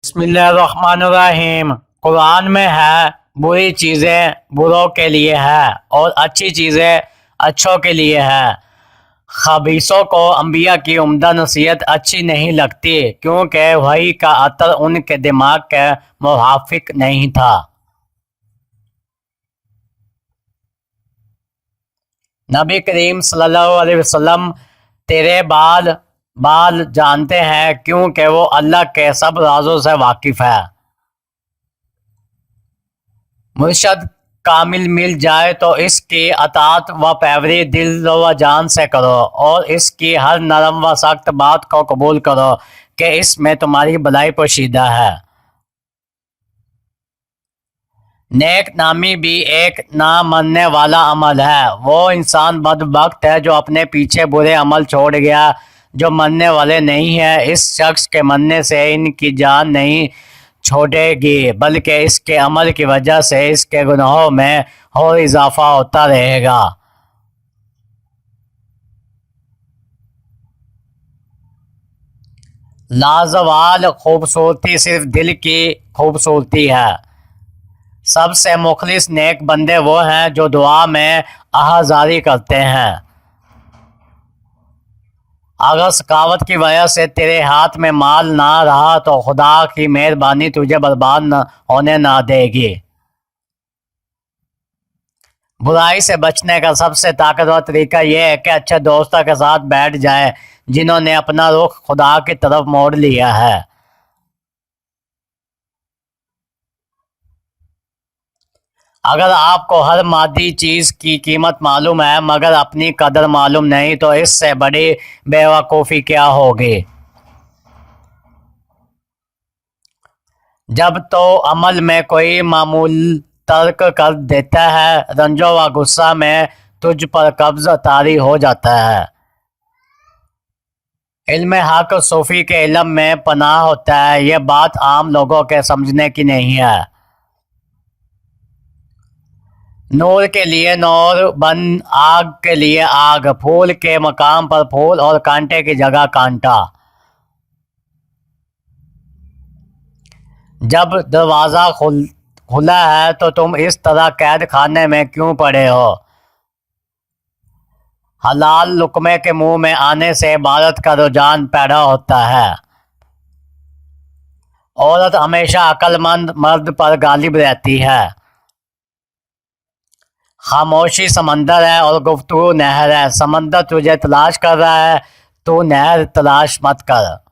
بسم اللہ الرحمن الرحیم۔ قرآن میں ہے بری چیزیں بروں کے لیے ہے اور اچھی چیزیں اچھوں کے لیے ہے۔ خبیثوں کو انبیاء کی عمدہ نصیحت اچھی نہیں لگتی کیونکہ وحی کا اثر ان کے دماغ کے موافق نہیں تھا۔ نبی کریم صلی اللہ علیہ وسلم تیرے بال جانتے ہیں کیونکہ وہ اللہ کے سب رازوں سے واقف ہے۔ مرشد کامل مل جائے تو اس کی اطاعت و پیروی دل و جان سے کرو اور اس کی ہر نرم و سخت بات کو قبول کرو کہ اس میں تمہاری بھلائی پوشیدہ ہے۔ نیک نامی بھی ایک نہ مننے والا عمل ہے۔ وہ انسان بدبخت ہے جو اپنے پیچھے برے عمل چھوڑ گیا جو مننے والے نہیں ہیں۔ اس شخص کے مننے سے ان کی جان نہیں چھوٹے گی بلکہ اس کے عمل کی وجہ سے اس کے گناہوں میں اور اضافہ ہوتا رہے گا۔ لازوال خوبصورتی صرف دل کی خوبصورتی ہے۔ سب سے مخلص نیک بندے وہ ہیں جو دعا میں آہذاری کرتے ہیں۔ اگر سخاوت کی وجہ سے تیرے ہاتھ میں مال نہ رہا تو خدا کی مہربانی تجھے برباد ہونے نہ دے گی۔ برائی سے بچنے کا سب سے طاقتور طریقہ یہ ہے کہ اچھے دوستوں کے ساتھ بیٹھ جائیں جنہوں نے اپنا رخ خدا کی طرف موڑ لیا ہے۔ اگر آپ کو ہر مادی چیز کی قیمت معلوم ہے مگر اپنی قدر معلوم نہیں تو اس سے بڑی بے وقوفی کیا ہوگی۔ جب تو عمل میں کوئی معمول ترک کر دیتا ہے رنجو و غصہ میں تجھ پر قبض طاری ہو جاتا ہے۔ علم حق صوفی کے علم میں پناہ ہوتا ہے۔ یہ بات عام لوگوں کے سمجھنے کی نہیں ہے۔ نور کے لیے نور بن، آگ کے لیے آگ، پھول کے مقام پر پھول اور کانٹے کی جگہ کانٹا۔ جب دروازہ کھلا ہے تو تم اس طرح قید خانے میں کیوں پڑے ہو؟ حلال لقمے کے منہ میں آنے سے عبادت کا رجحان پیدا ہوتا ہے۔ عورت ہمیشہ عقل مند مرد پر غالب رہتی ہے۔ خاموشی سمندر ہے اور گفتگو نہر ہے۔ سمندر تجھے تلاش کر رہا ہے، تو نہر تلاش مت کر۔